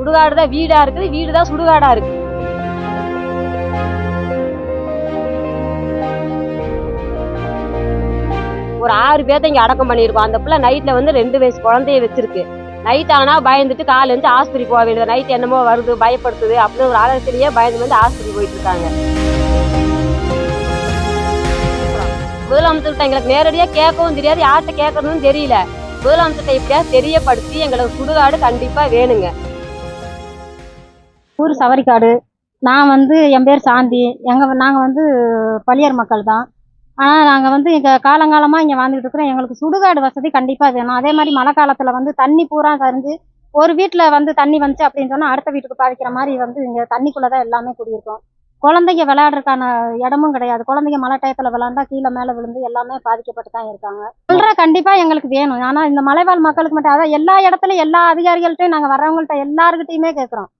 சுடுகாடு தான் வீடா இருக்குது, வீடு தான் சுடுகாடா இருக்கு. ஒரு 6 பேர்த்த இங்க அடக்கம் பண்ணியிருக்கோம். அந்த பிள்ளை நைட்ல வந்து 2 வயசு குழந்தைய வச்சிருக்கு. நைட் ஆனா பயந்துட்டு காலைல இருந்து ஆஸ்பத்திரி போக வேண்டியது. நைட் என்னமோ வருது பயப்படுத்துது அப்படின்னு ஒரு ஆலோசனையே பயந்து வந்து ஆஸ்பத்திரி போயிட்டு இருக்காங்க. முதலமைச்சர்கிட்ட எங்களுக்கு நேரடியா கேட்கவும் தெரியாது, யார்கிட்ட கேட்கறதுன்னு தெரியல. முதலமைச்சர்கிட்ட எப்படியாவது தெரியப்படுத்தி எங்களுக்கு சுடுகாடு கண்டிப்பா வேணுங்க. ஊர் சவரிக்காடு. நான் என் பேர் சாந்தி. நாங்கள் பள்ளியர் மக்கள் தான். ஆனால் நாங்கள் இங்கே காலங்காலமாக இங்கே வாழ்ந்துட்டு இருக்கிறோம். எங்களுக்கு சுடுகாடு வசதி கண்டிப்பாக வேணும். அதே மாதிரி மழை காலத்தில் தண்ணி பூரா சரிஞ்சு ஒரு வீட்டில் தண்ணி வந்துச்சு அப்படின்னு சொன்னால் அடுத்த வீட்டுக்கு பாதிக்கிற மாதிரி இங்கே தண்ணிக்குள்ளே தான் எல்லாமே குடியிருக்கோம். குழந்தைங்க விளையாடுறதுக்கான இடமும் கிடையாது. குழந்தைங்க மழை டயத்தில் விளையாண்டா கீழே மேலே விழுந்து எல்லாமே பாதிக்கப்பட்டு தான் இருக்காங்க. கண்டிப்பாக எங்களுக்கு வேணும். ஆனால் இந்த மலைவாழ் மக்களுக்கு மட்டும் அதான் எல்லா இடத்துலையும் எல்லா அதிகாரிகள்கிட்டையும் நாங்கள் வர்றவங்கள்ட்ட எல்லாருக்கிட்டையுமே கேட்குறோம்.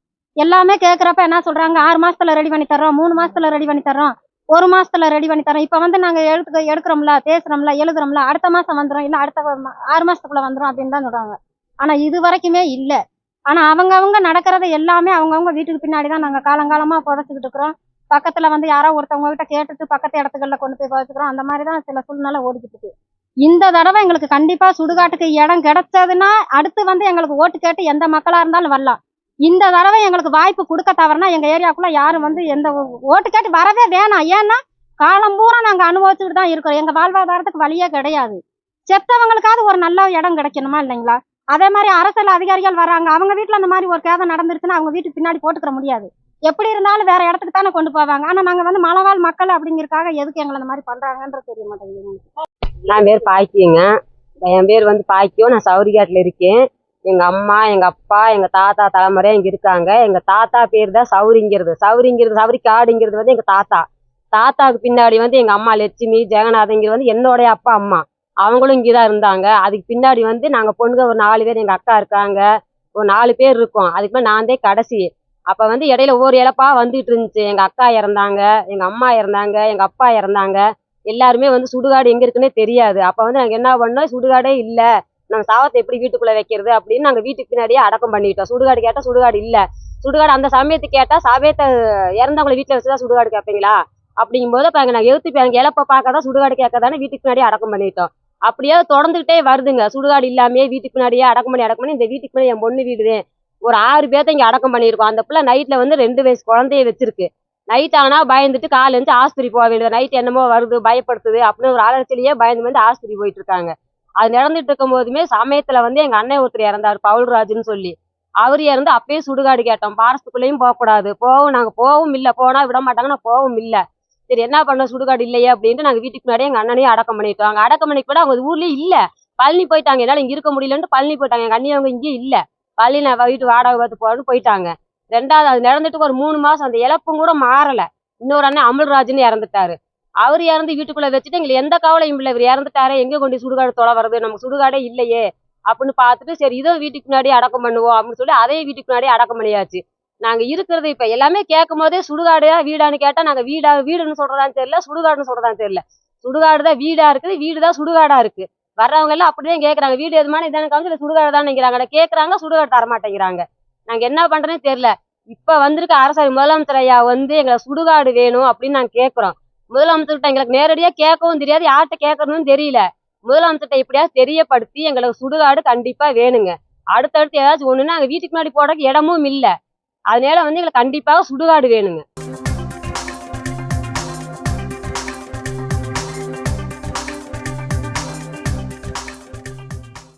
எல்லாமே கேட்குறப்ப என்ன சொல்கிறாங்க, 6 மாதத்துல ரெடி பண்ணி தர்றோம், 3 மாதத்துல ரெடி பண்ணி தர்றோம், 1 மாதத்துல ரெடி பண்ணி தரோம். இப்போ நாங்கள் எடுக்கிறோம்ல, பேசுகிறோம்ல, எழுதுறோம்ல, அடுத்த மாதம் வந்துடும், இல்லை அடுத்த 6 மாதத்துக்குள்ளே வந்துடும் அப்படின்னு தான் சொல்கிறாங்க. ஆனால் இது வரைக்குமே இல்லை. ஆனால் அவங்கவுங்க நடக்கிறத எல்லாமே அவங்கவுங்க வீட்டுக்கு பின்னாடி தான் நாங்கள் காலங்காலமாக புதைச்சிக்கிட்டு இருக்கிறோம். பக்கத்தில் யாரோ ஒருத்தவங்க கிட்ட கேட்டுட்டு பக்கத்து இடத்துகளில் கொண்டு போய் புதைச்சிக்கிறோம். அந்த மாதிரி தான் சில சூழ்நிலை ஓடிக்கிட்டு இருக்கு. இந்த தடவை எங்களுக்கு கண்டிப்பாக சுடுகாட்டுக்கு இடம் கிடைச்சதுன்னா அடுத்து எங்களுக்கு ஓட்டு கேட்டு எந்த மக்களாக இருந்தாலும் வரலாம். இந்த தடவை எங்களுக்கு வாய்ப்பு கொடுக்க தவறுனா எங்கள் ஏரியாவுக்குள்ளே யாரும் எந்த ஓட்டு கேட்டு வரவே வேணாம். ஏன்னா காலம் பூரா நாங்கள் அனுபவிச்சுட்டு தான் இருக்கிறோம். எங்கள் வாழ்வாதாரத்துக்கு வழியே கிடையாது. செத்தவங்களுக்காவது ஒரு நல்ல இடம் கிடைக்கணுமா இல்லைங்களா? அதே மாதிரி அரசியல் அதிகாரிகள் வராங்க, அவங்க வீட்டில் அந்த மாதிரி ஒரு கேதம் நடந்துருச்சுன்னா அவங்க வீட்டுக்கு பின்னாடி போட்டுக்கிற முடியாது. எப்படி இருந்தாலும் வேற இடத்துக்கு தானே கொண்டு போவாங்க. ஆனால் நாங்கள் மலைவாழ் மக்கள் அப்படிங்கிறதுக்காக எதுக்கு எங்களை அந்த மாதிரி பண்ணுறாங்கன்றது தெரிய மாட்டேங்குது. நான் பேர் பாக்கியங்க. என் பேர் பாக்கியம். நான் சவுரிகாட்டில் இருக்கேன். எங்கள் அம்மா, எங்கள் அப்பா, எங்கள் தாத்தா தலைமுறையாக இங்கே இருக்காங்க. எங்கள் தாத்தா பேர் தான் சவுரிங்கிறது. சவுரிக்காடுங்கிறது எங்கள் தாத்தா. தாத்தாவுக்கு பின்னாடி எங்கள் அம்மா லட்சுமி, ஜெகநாதங்கிறது என்னுடைய அப்பா அம்மா. அவங்களும் இங்கே தான் இருந்தாங்க. அதுக்கு பின்னாடி நாங்கள் பொண்ணுங்க ஒரு 4 பேர், எங்கள் அக்கா இருக்காங்க, ஒரு 4 பேர் இருக்கோம். அதுக்கு மேலே நான் தான் கடைசி. அப்போ இடையில ஒவ்வொரு இழப்பா வந்துட்டு இருந்துச்சு. எங்கள் அக்கா இறந்தாங்க, எங்கள் அம்மா இறந்தாங்க, எங்கள் அப்பா இறந்தாங்க. எல்லாருமே சுடுகாடு எங்கே இருக்குன்னே தெரியாது. அப்போ நாங்கள் என்ன பண்ணோம், சுடுகாடே இல்லை, நாங்கள் சாவத்தை எப்படி வீட்டுக்குள்ளே வைக்கிறது அப்படின்னு நாங்கள் வீட்டுக்கு பின்னாடியே அடக்கம் பண்ணிட்டோம். சுடுகாடு கேட்டால் சுடுகாடு இல்லை. சுடுகாடு அந்த சமயத்துக்கு கேட்டால் சமயத்தை இறந்தவங்களை வீட்டில் வச்சுதான் சுடுகாடு கேட்பீங்களா அப்படிங்கும்போது இப்போ நாங்கள் எழுத்து எங்கள் இழப்பை பார்க்க தான் சுடுகாடு கேட்க தானே வீட்டுக்கு பின்னாடியே அடக்கம் பண்ணிட்டோம். அப்படியே தொடர்ந்துகிட்டே வருதுங்க. சுடுகாடு இல்லாமையே வீட்டுக்கு பின்னாடியே அடக்கம் பண்ணி இந்த வீட்டுக்கு பின்னாடி என் பொண்ணு வீடுதே ஒரு 6 பேர்த்த இங்கே அடக்கம் பண்ணியிருக்கோம். அந்த பிள்ளை நைட்ல 2 வயசு குழந்தைய வச்சிருக்கு. நைட் ஆனா பயந்துட்டு காலைல இருந்து ஆஸ்பத்திரி போக வேண்டியது. நைட் என்னமோ வருது பயப்படுத்துது அப்படின்னு ஒரு ஆலோசனையே பயந்து ஆஸ்பத்திரி போயிட்டு இருக்காங்க. அது நடந்துட்டு இருக்கும் போதுமே சமயத்துல எங்க அண்ணன் ஒருத்தர் இறந்தார், பவுல்ராஜுன்னு சொல்லி. அவர் இறந்து அப்பயே சுடுகாடு கேட்டோம். பாரஸ்துக்குள்ளேயும் போகக்கூடாது, நாங்க போகவும் இல்லை, போனா விட மாட்டாங்கன்னா போகவும் இல்லை. சரி என்ன பண்ண, சுடுகாடு இல்லையே அப்படின்ட்டு நாங்கள் வீட்டுக்கு முன்னாடியே எங்கள் அண்ணனையும் அடக்கம் பண்ணிட்டோம். அங்கே அடக்கம் பண்ணி கூட அவங்க ஊர்லேயே இல்லை, பழனி போயிட்டாங்க. என்னால் இங்கே இருக்க முடியலன்ட்டு பழனி போயிட்டாங்க. எங்கள் அண்ணி அவங்க இங்கேயும் இல்லை, பழனி நான் வீட்டு வாடகை பார்த்து போறேன்னு போயிட்டாங்க. 2வது அது நடந்துட்டு ஒரு 3 மாசம் அந்த இழப்பும் கூட மாறலை. இன்னொரு அண்ணன் அமல்ராஜ்னு இறந்துட்டாரு. அவர் இறந்து வீட்டுக்குள்ள வச்சுட்டு எங்களுக்கு எந்த கவலையும் இல்லை. இவர் இறந்துட்டாரு, எங்கே கொண்டு சுடுகாடு தொலை வருது, நமக்கு சுடுகாடே இல்லையே அப்படின்னு பார்த்துட்டு சரி இதோ வீட்டுக்கு முன்னாடியே அடக்கம் பண்ணுவோம் அப்படின்னு சொல்லி அதே வீட்டுக்கு முன்னாடியே அடக்கம் பண்ணியாச்சு. நாங்க இருக்கிறது இப்ப எல்லாமே கேட்கும் போதே சுடுகாடையா வீடான்னு கேட்டா நாங்க வீடுன்னு சொல்றதான்னு தெரியல, சுடுகாடுன்னு சொல்றதான்னு தெரியல. சுடுகாடு தான் வீடா இருக்குது, வீடு தான் சுடுகாடா இருக்கு. வர்றவங்க எல்லாம் அப்படிதான் கேட்கறாங்க, வீடு எதுமான இதான காமிச்சு சுடுகாடு தான் நினைக்கிறாங்க, கேட்கறாங்க, சுடுகாடு தரமாட்டேங்கிறாங்க. நாங்க என்ன பண்றேன்னு தெரியல. இப்ப வந்திருக்க அரசு முதலமைச்சர் ஐயா எங்களை சுடுகாடு வேணும் அப்படின்னு நாங்க கேட்கிறோம். முதலமைச்சர்கிட்ட எங்களுக்கு நேரடியா கேட்கவும் தெரியாது, யார்கிட்ட கேட்கறதுன்னு தெரியல. முதலமைச்சர்கிட்ட எப்படியாவது தெரியப்படுத்தி எங்களுக்கு சுடுகாடு கண்டிப்பா வேணுங்க. அடுத்தடுத்து ஏதாச்சும் ஒண்ணுன்னா நாங்க வீட்டுக்கு முன்னாடி போறதுக்கு இடமும் இல்லை. அதனால எங்களுக்கு கண்டிப்பாக சுடுகாடு வேணுங்க.